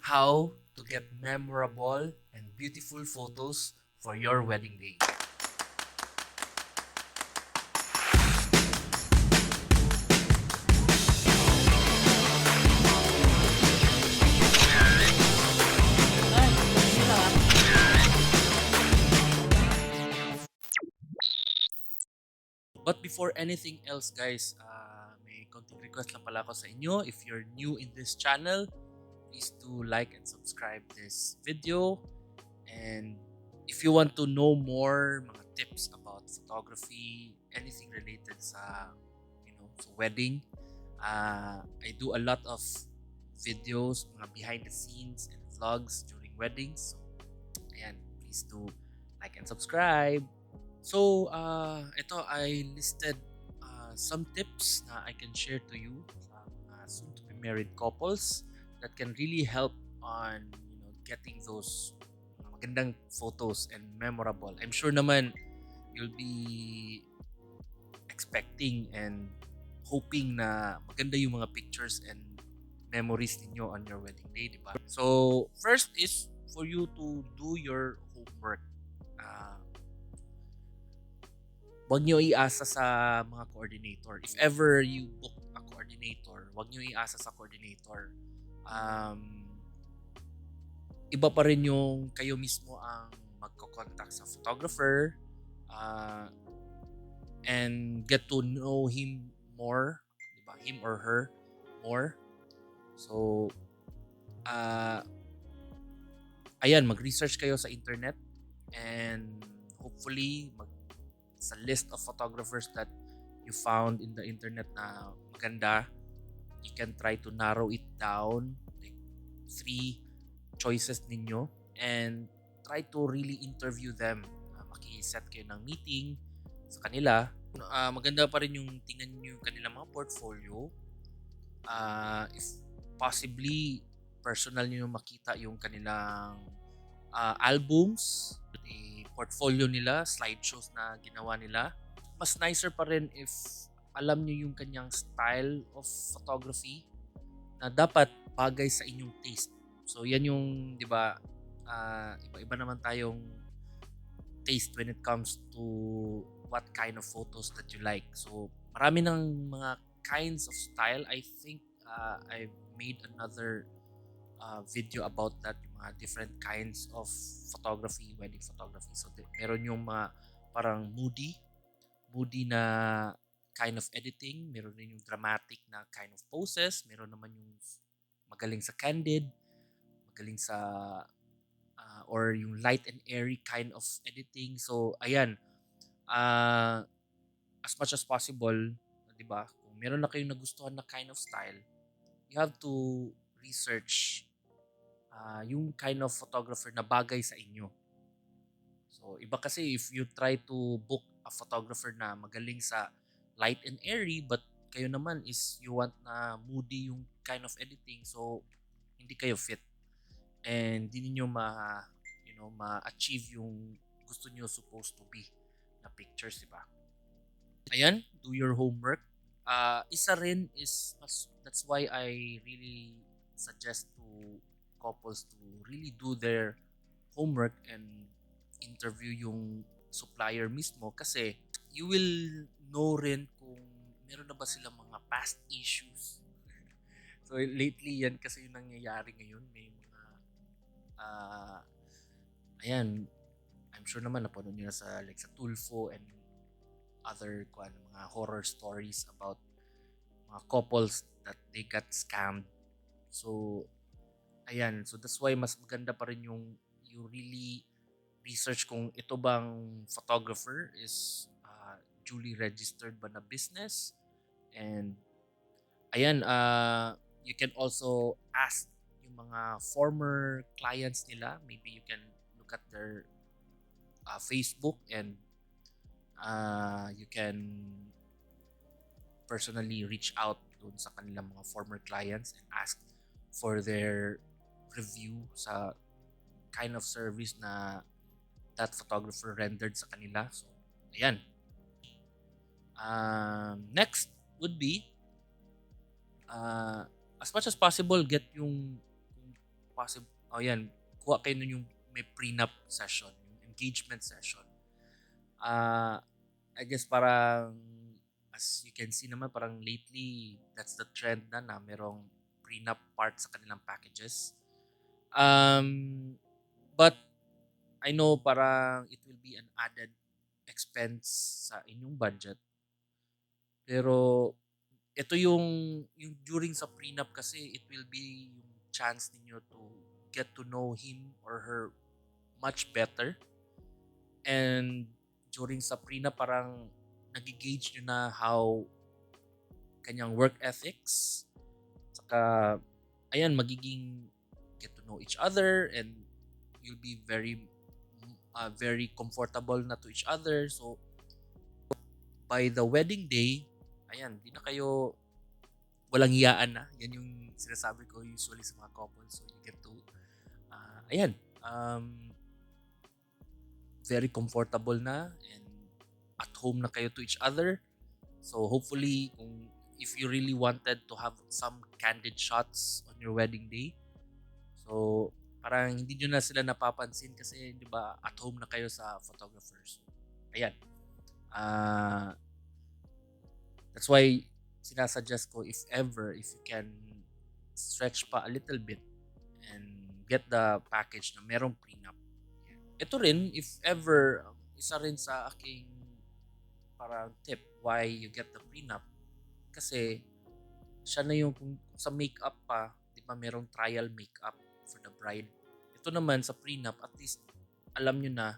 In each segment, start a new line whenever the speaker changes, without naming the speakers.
how to get memorable and beautiful photos for your wedding day. But before anything else, guys, may konting request lang pala ako sa inyo. If you're new in this channel, please do like and subscribe this video. And if you want to know more mga tips about photography, anything related sa, sa wedding, I do a lot of videos, mga behind the scenes and vlogs during weddings. So, ayan, please do like and subscribe. So, ito I listed some tips na I can share to you sa mga soon-to-be married couples that can really help on getting those magandang photos and memorable. I'm sure naman you'll be expecting and hoping na maganda yung mga pictures and memories ninyo on your wedding day, di ba? So, first is for you to do your homework. Wag nyo iasa sa mga coordinator. If ever you book a coordinator, wag nyo iasa sa coordinator. Iba pa rin yung kayo mismo ang magko-contact sa photographer and get to know him more, diba? Him or her more. So, ayan, mag-research kayo sa internet and hopefully sa list of photographers that you found in the internet na maganda, you can try to narrow it down, like 3 choices ninyo, and try to really interview them. Maki-set kayo ng meeting sa kanila. Maganda pa rin yung tingnan nyo yung kanilang mga portfolio. If possibly, personal nyo makita yung kanilang albums, portfolio nila, slideshows na ginawa nila. Mas nicer pa rin if alam nyo yung kanyang style of photography na dapat bagay sa inyong taste. So yan yung, di ba, iba-iba naman tayong taste when it comes to what kind of photos that you like. So marami ng mga kinds of style. I think I've made another video about that, yung mga different kinds of photography, wedding photography. So meron yung mga parang moody na kind of editing, meron din yung dramatic na kind of poses, meron naman yung magaling sa candid, magaling sa or yung light and airy kind of editing. So ayan, as much as possible, 'di ba? Kung meron na kayong nagustuhan na kind of style, you have to research yung kind of photographer na bagay sa inyo. So, iba kasi if you try to book a photographer na magaling sa light and airy, but kayo naman is you want na moody yung kind of editing, so hindi kayo fit. And hindi niyo ma-achieve yung gusto niyo supposed to be na pictures, di ba? Ayan, do your homework. Isa rin is, that's why I really suggest to couples to really do their homework and interview yung supplier mismo, kasi you will know rin kung meron na ba silang mga past issues. So lately yan kasi yung nangyayari ngayon, may mga ayan, I'm sure naman napanood nyo na sa like sa Tulfo and other mga horror stories about mga couples that they got scammed. So ayan, so that's why mas maganda pa rin yung you really research kung ito bang photographer is duly registered ba na business. And ayan, you can also ask yung mga former clients nila. Maybe you can look at their Facebook, and you can personally reach out dun sa kanilang mga former clients and ask for their review sa kind of service na that photographer rendered sa kanila. So, ayan. Next would be as much as possible, get yung possible, yan, kuha kayo nun yung may prenup session, yung engagement session. I guess parang, as you can see naman, parang lately, that's the trend na merong prenup part sa kanilang packages. But I know parang it will be an added expense sa inyong budget. Pero ito yung during sa prenup kasi, it will be yung chance ninyo to get to know him or her much better. And during sa prenup, parang nagigauge nyo na how kanyang work ethics. Saka, ayan, magiging get to know each other, and you'll be very comfortable na to each other. So, by the wedding day, ayan, di na kayo walang hiyaan na. Yan yung sinasabi ko usually sa mga couples. So, you get to, ayan, very comfortable na, and at home na kayo to each other. So, hopefully, if you really wanted to have some candid shots on your wedding day, so, parang hindi nyo na sila napapansin kasi, di ba, at home na kayo sa photographers. Ayan. That's why sinasuggest ko, if you can stretch pa a little bit and get the package na merong prenup. Ito rin, if ever, isa rin sa aking parang tip why you get the prenup. Kasi siya na yung kung sa makeup pa, di ba merong trial makeup for the bride. Ito naman sa prenup, at least alam nyo na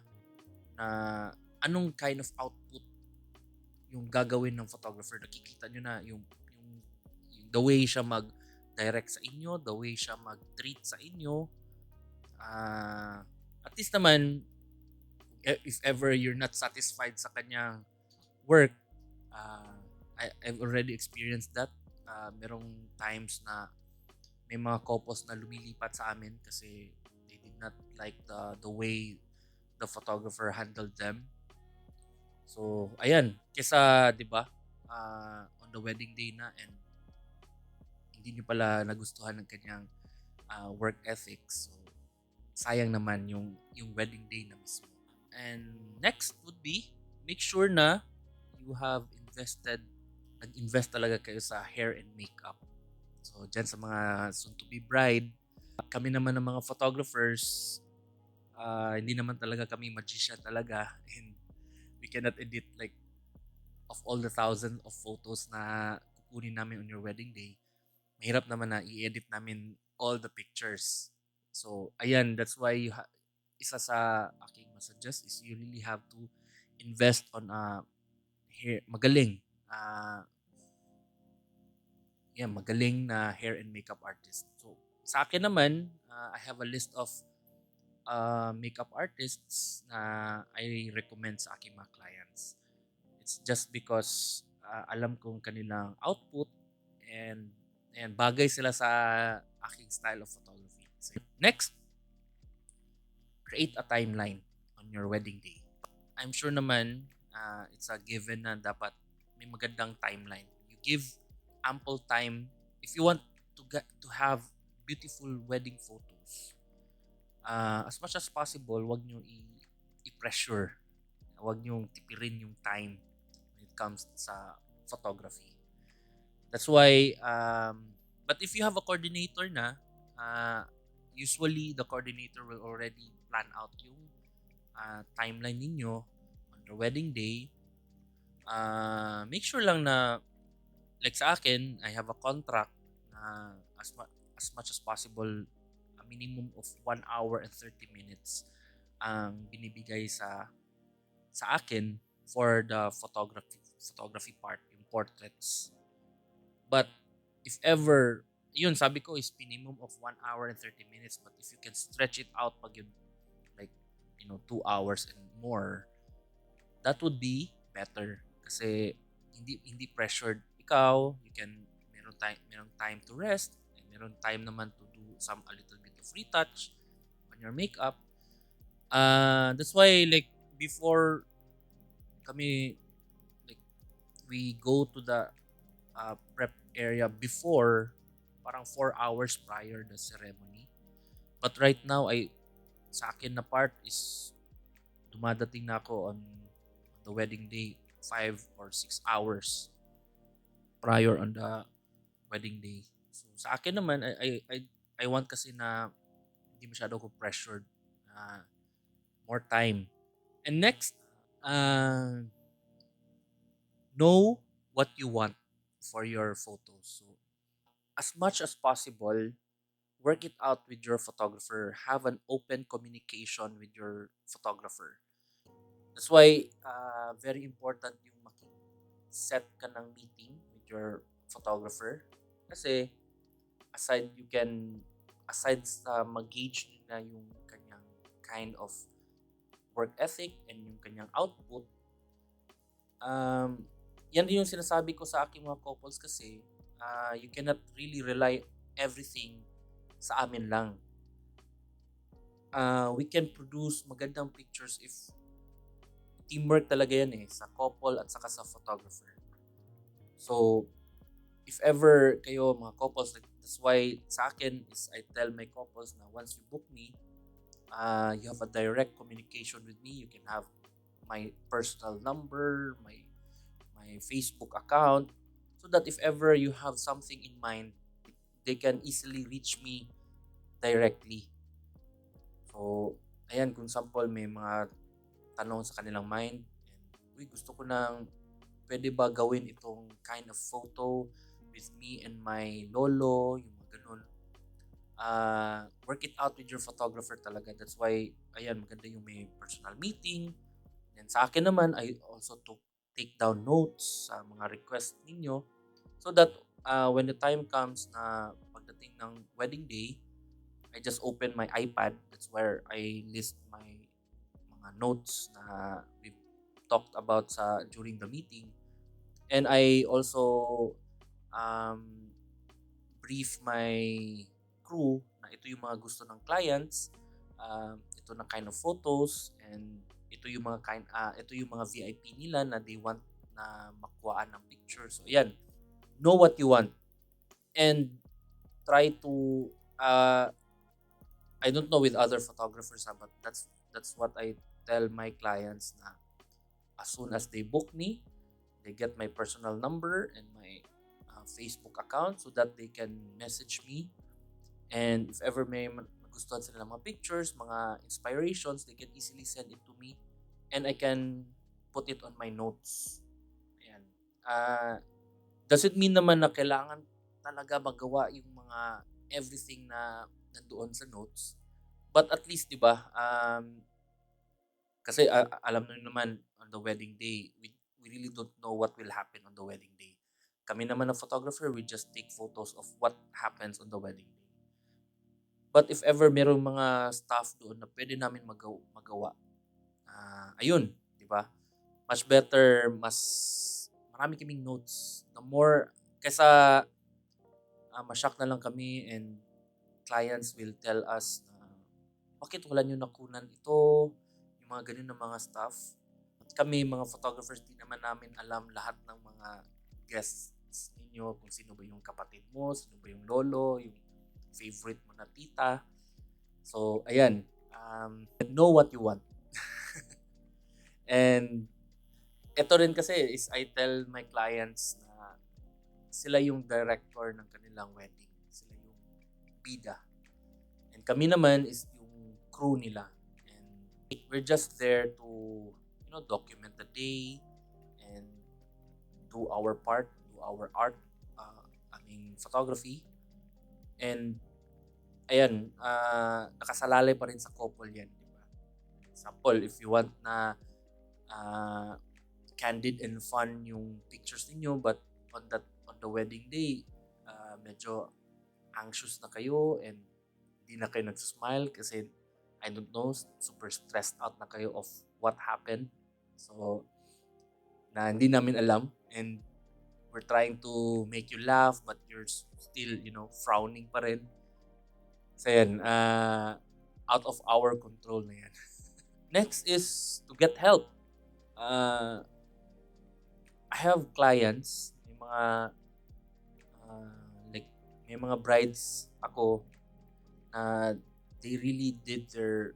anong kind of output yung gagawin ng photographer. Nakikita nyo na yung the way siya mag-direct sa inyo, the way siya mag-treat sa inyo. At least naman, if ever you're not satisfied sa kanyang work, I've already experienced that. Merong times na may mga couples na lumilipat sa amin kasi they did not like the way the photographer handled them. So, ayan, kesa, 'di ba? On the wedding day na, and hindi niyo pala nagustuhan ng kanyang work ethics. So, sayang naman yung wedding day na mismo. And next would be, make sure na you have nag-invest talaga kayo sa hair and makeup. So, dyan sa mga soon-to-be bride, kami naman ng mga photographers, hindi naman talaga kami magician talaga, and we cannot edit like of all the thousands of photos na kukunin namin on your wedding day. Mahirap naman na i-edit namin all the pictures. So, ayan, that's why isa sa aking masuggest is you really have to invest on magaling na hair and makeup artist. So, sa akin naman, I have a list of makeup artists na I recommend sa aking mga clients. It's just because alam kong kanilang output, and bagay sila sa aking style of photography. So, next, create a timeline on your wedding day. I'm sure naman it's a given na dapat may magandang timeline. You give ample time if you want to have beautiful wedding photos. As much as possible, wag nyo i-pressure. Wag nyo tipirin yung time when it comes sa photography. That's why, but if you have a coordinator na, usually the coordinator will already plan out yung timeline ninyo on the wedding day. Make sure lang na, like sa akin, I have a contract na as much as possible, minimum of 1 hour and 30 minutes ang binibigay sa akin for the photography part, yung portraits. But if ever, yun sabi ko is minimum of 1 hour and 30 minutes, but if you can stretch it out pag yun, like 2 hours and more, that would be better kasi hindi pressured ikaw. You can merong time to rest, and meron time naman to do a little bit of retouch on your makeup. That's why, like, before kami, like, we go to the prep area before, parang 4 hours prior the ceremony. But right now, sa akin na part is dumadating na ako on the wedding day 5 or 6 hours prior on the wedding day. So sa akin naman, I want kasi na hindi masyado ako pressured. Uh, More time. And next, uh, know what you want for your photos. So as much as possible, work it out with your photographer. Have an open communication with your photographer. That's why very important yung set ka ng meeting with your photographer. Kasi aside sa mag-gauge nila yung kanyang kind of work ethic and yung kanyang output, yan din yung sinasabi ko sa aking mga couples kasi you cannot really rely everything sa amin lang. We can produce magandang pictures if teamwork talaga yan sa couple at saka sa photographer. So, if ever kayo mga couples, that's why sa akin is I tell my couples na once you book me, you have a direct communication with me. You can have my personal number, my Facebook account, so that if ever you have something in mind, they can easily reach me directly. So, ayan, kung sample may mga tanong sa kanilang mind, and gusto ko nang pwede ba gawin itong kind of photo with me and my lolo, yung mga ganun. Work it out with your photographer talaga. That's why, ayan, maganda yung may personal meeting. And sa akin naman, I also take down notes sa mga request ninyo so that when the time comes na pagdating ng wedding day, I just open my iPad. That's where I list my mga notes na we've talked about during the meeting. And I also brief my crew na ito yung mga gusto ng clients, ito na kind of photos, and ito yung mga VIP nila na they want na makuhaan ng picture. So ayan, know what you want and try to I don't know with other photographers but that's what I tell my clients na as soon as they book me, they get my personal number and my Facebook account so that they can message me. And if ever may magustuhan sila ng mga pictures, mga inspirations, they can easily send it to me and I can put it on my notes. Ayan. Does it mean naman na kailangan talaga magawa yung mga everything na nandoon sa notes? But at least, di ba, kasi alam nyo naman on the wedding day, we really don't know what will happen on the wedding day. Kami naman na photographer, we just take photos of what happens on the wedding day. But if ever merong mga staff doon na pwede namin magawa, ayun, di ba? Much better, mas marami kaming notes. The more, kaysa ma-shock na lang kami and clients will tell us na bakit wala nyo nakunan ito, yung mga ganun na mga stuff. Kami, mga photographers, di naman namin alam lahat ng mga guests ninyo, kung sino ba yung kapatid mo, sino ba yung lolo, yung favorite mo na tita. So, ayan. Know what you want. And ito rin kasi is I tell my clients na sila yung director ng kanilang wedding. Sila yung bida. And kami naman is yung crew nila. And we're just there to document the day and do our part, do our art, photography. And ayan, nakasalalay pa rin sa couple yan, di ba? Example, if you want na candid and fun yung pictures ninyo, but on the wedding day, medyo anxious na kayo and hindi na kayo nagsasmile kasi I don't know, super stressed out na kayo of what happened. So, na hindi namin alam and we're trying to make you laugh but you're still, frowning pa rin. So yan, out of our control na yan. Next is to get help. I have clients, may mga brides ako na they really did their,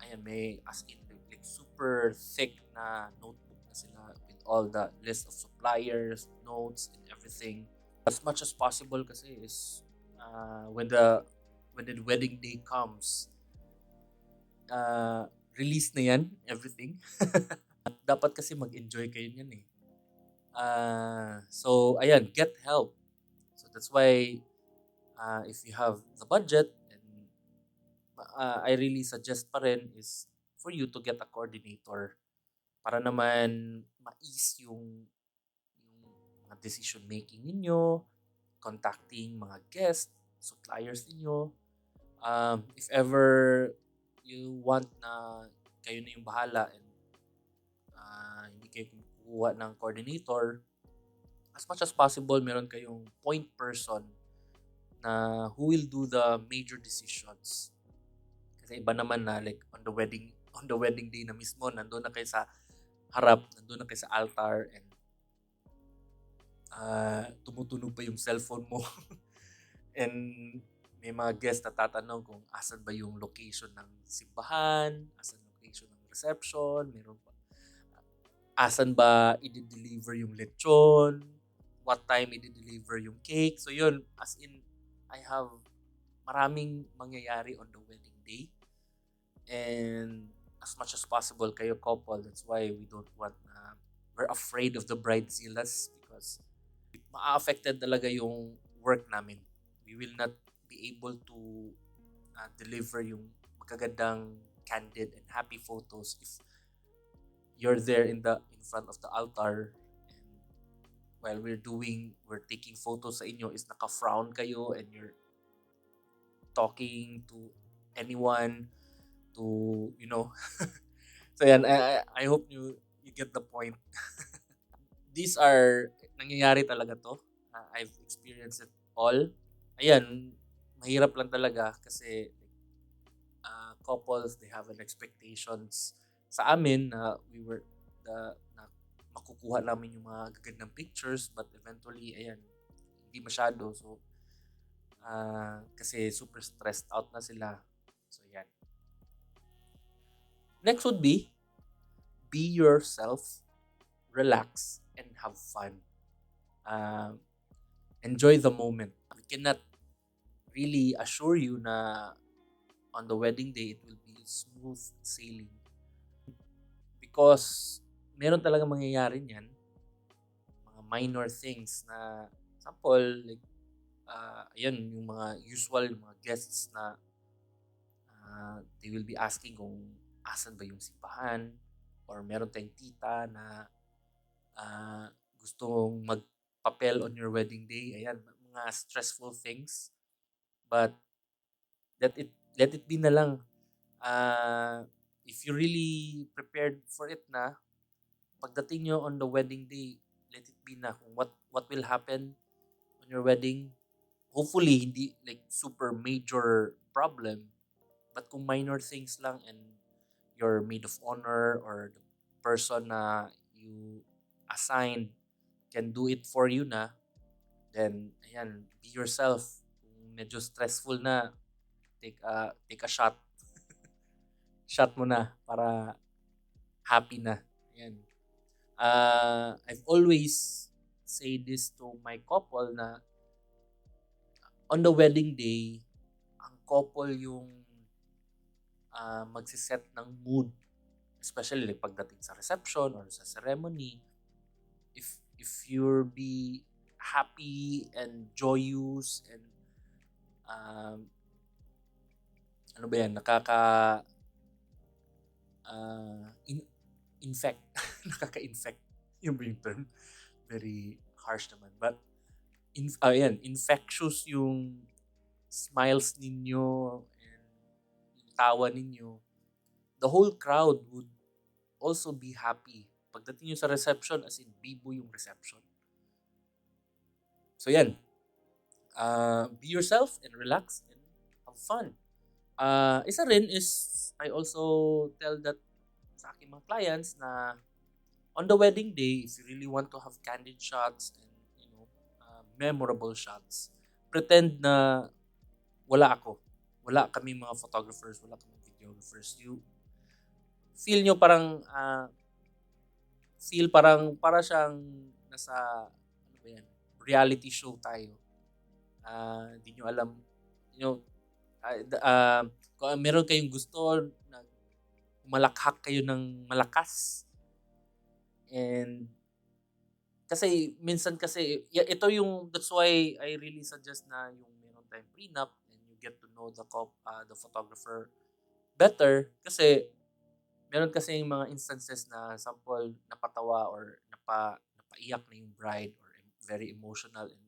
ayan, may as in like super thick na notebook na sila with all the list of suppliers, notes, and everything. As much as possible kasi is when the wedding day comes, uh, release na yan, everything. Dapat kasi mag-enjoy kayo niyan eh. So, ayan, get help. So, that's why if you have the budget, and I really suggest pa rin is for you to get a coordinator para naman ma-ease yung mga decision making ninyo, contacting mga guests, suppliers ninyo. If ever you want na kayo na yung bahala and hindi kayo kumukuha ng coordinator, as much as possible, meron kayong point person na who will do the major decisions. Kasi iba naman na like on the wedding day na mismo, nandoon na kayo sa harap, nandoon na kayo sa altar, and tumutunog pa yung cellphone mo. And may mga guests na tatanong kung asan ba yung location ng simbahan, asan location ng reception, meron pa. Asan ba i-deliver yung lechon, what time i-deliver yung cake. So yun, as in, I have maraming mangyayari on the wedding day. And as much as possible, kayo couple, that's why we don't want we're afraid of the bridezillas because ma-affected talaga yung work namin. We will not be able to deliver yung magagandang candid and happy photos if you're there in front of the altar, and while we're taking photos sa inyo is naka-frown kayo and you're talking to anyone to, so yan, I hope you get the point. These are nangyayari talaga to. I've experienced it all. Ayan, mahirap lang talaga kasi couples, they have an expectations sa amin na na makukuha namin yung mga gagandang pictures, but eventually, ayan, hindi masyado. So, kasi super stressed out na sila. So, yan. Next would be yourself, relax, and have fun. Enjoy the moment. We cannot really assure you na on the wedding day it will be smooth sailing because meron talaga mangyayari niyan, mga minor things na example like ayan, yung mga usual mga guests na they will be asking kung asan ba yung simbahan, or meron tayong tita na gustong magpapel on your wedding day. Ayan, mga stressful things, but let it be na lang. If you really prepared for it na, pagdating nyo on the wedding day, let it be na kung what will happen on your wedding. Hopefully, hindi like super major problem, but kung minor things lang and your maid of honor or the person na you assigned can do it for you na, then ayan, be yourself. Kung medyo stressful na, take a shot. Shot mo na para happy na. Ayan. I've always say this to my couple na on the wedding day, ang couple yung magsiset ng mood, especially like pagdating sa reception or sa ceremony. If you'll be happy and joyous and ano ba yan, infect nakaka-infect yung term, very harsh naman, but infectious yung smiles ninyo and yung tawa ninyo, the whole crowd would also be happy pagdating nyo sa reception, as in bibo yung reception. So yan, be yourself and relax and have fun. Isa rin is I also tell that sa aking mga clients na on the wedding day, if you really want to have candid shots and memorable shots, pretend na wala ako. wala kami mga photographers, wala kami videographers. You feel nyo parang para siyang nasa ano ba yan, reality show tayo. Hindi nyo alam, you know, kung meron kayong gusto na malakhak kayo ng malakas, and kasi minsan kasi ito yung that's why I really suggest na yung meron tayong prenup and you get to know the photographer better, kasi meron kasi yung mga instances na sample napatawa or napaiyak na yung bride, or very emotional, and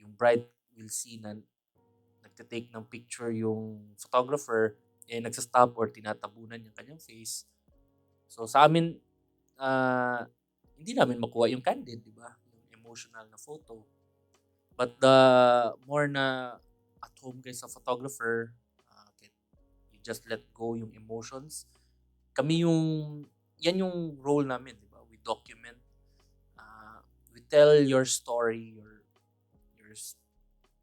yung bride will see na nagte-take ng picture yung photographer, eh nagsa-stop or tinatabunan yung kanyang face. So sa amin, ah, hindi namin makuha yung candid, di ba? Yung emotional na photo. But the more na at home kayo sa photographer, you just let go yung emotions. Kami yan yung role namin, di ba? We document, we tell your story, your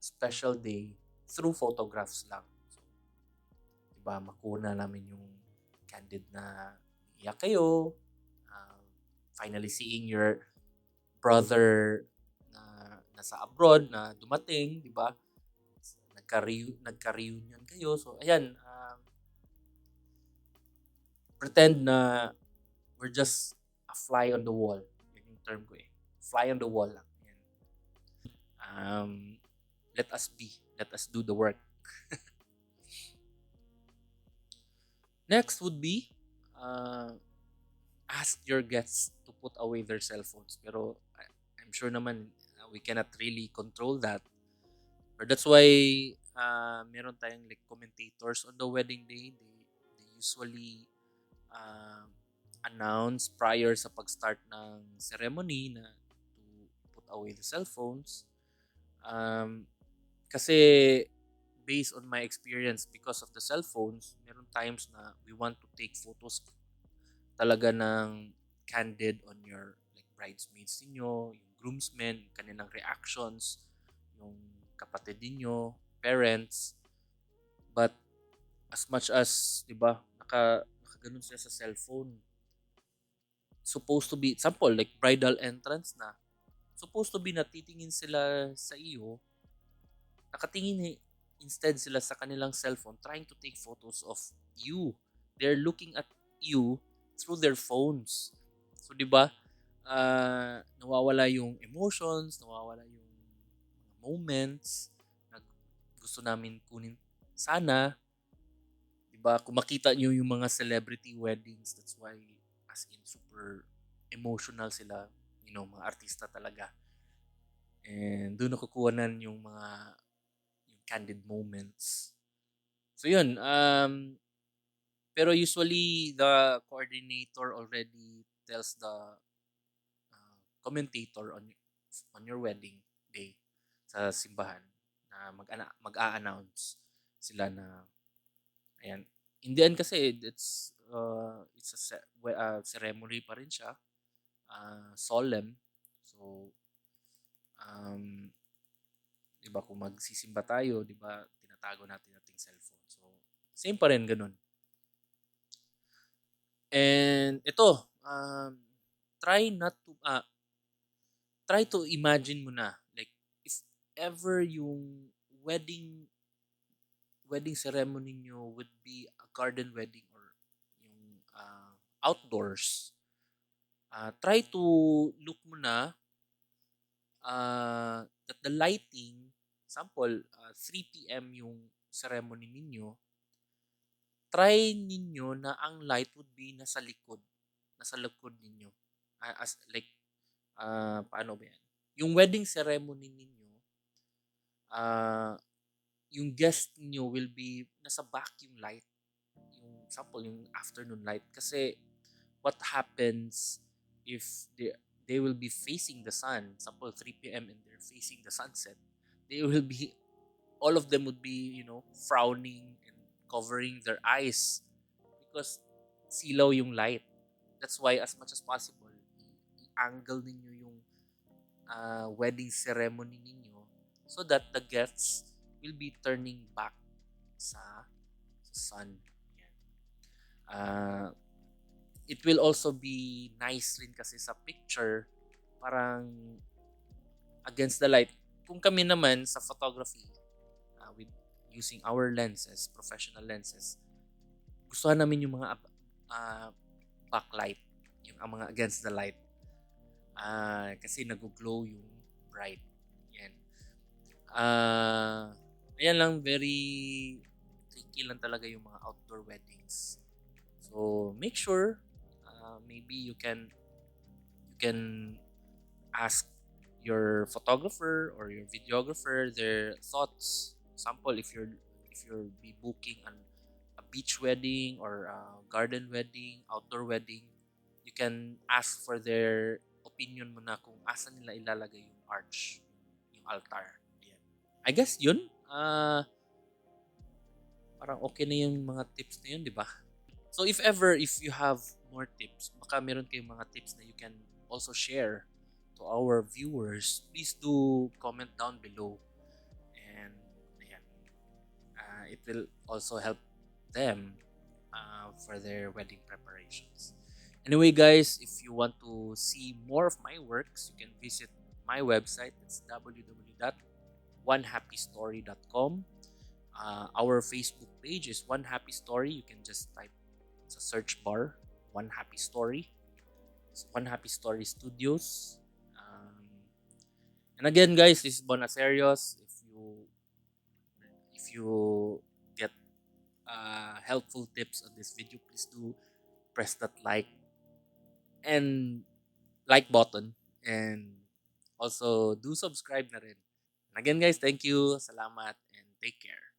special day through photographs lang. So, di ba, makuna namin yung candid na iyak kayo, finally seeing your brother na nasa abroad na dumating, di ba? Nagka-reunion kayo. So, ayan, pretend na we're just a fly on the wall. Yan yung term ko eh. Fly on the wall lang. Yan. Let us be. Let us do the work. Next would be, ask your guests to put away their cell phones. Pero I'm sure naman we cannot really control that. But that's why meron tayong like commentators on the wedding day. They usually uh, announce prior sa pag-start ng ceremony na to put away the cell phones. Kasi based on my experience, because of the cell phones, meron times na we want to take photos talaga ng candid on your like bridesmaids niyo, yung groomsmen, yung kanilang reactions, yung kapatid niyo, parents. But as much as, 'di ba, nakaganon sila sa cellphone, supposed to be sample like bridal entrance na, supposed to be natitingin sila sa iyo, nakatingin instead sila sa kanilang cellphone trying to take photos of you. They're looking at you through their phones. So 'di ba? Nawawala yung emotions, nawawala yung moments na gusto namin kunin sana. 'Di ba? Kung makita niyo yung mga celebrity weddings, that's why as in super emotional sila, mga artista talaga. And doon nakukuhanan yung mga candid moments. So yun, pero usually the coordinator already tells the commentator on your wedding day sa simbahan na mag-a-announce sila na ayan. In the end kasi it's a ceremony pa rin siya, solemn. So 'di ba, kung magsisimba tayo, 'di ba, tinatago natin ating cellphone. So same pa rin ganun. And ito, try to imagine mo na, like, if ever yung wedding ceremony nyo would be a garden wedding or yung outdoors, try to look mo na that the lighting, sample 3 p.m. yung ceremony ninyo, try ninyo na ang light would be nasa likod ninyo. As like, paano ba yan? Yung wedding ceremony ninyo, yung guest niyo will be nasa back yung light. Yung sample, yung afternoon light. Kasi what happens if they will be facing the sun, sample 3 p.m. and they're facing the sunset, all of them would be, frowning and covering their eyes because silaw yung light. That's why as much as possible, i-angle ninyo yung wedding ceremony ninyo so that the guests will be turning back sa sun. Yan. Ah, it will also be nice rin kasi sa picture, parang against the light. Kung kami naman sa photography, with using our lenses, professional lenses, gustuhan namin yung mga uh, backlight, yung ang mga against the light. Kasi nag-glow yung bright. Yan. Ayan lang, very tricky lang talaga yung mga outdoor weddings. So make sure, maybe you can ask your photographer or your videographer their thoughts. Example, if you're be booking a beach wedding or a garden wedding, outdoor wedding, you can ask for their opinion mo na kung asan nila ilalagay yung arch, yung altar. Ayan. I guess yun. Parang okay na yung mga tips na yun, di ba? So if you have more tips, baka meron kayong mga tips na you can also share to our viewers, please do comment down below. And ayan, it will also help them for their wedding preparations. Anyway, guys, if you want to see more of my works, you can visit my website. It's www.onehappystory.com. Our Facebook page is One Happy Story. You can just type sa search bar One Happy Story. It's One Happy Story Studios. And again, guys, this is Bonaserios. If you get helpful tips on this video, please do press that and like button, and also do subscribe na rin. And again, guys, thank you, salamat, and take care.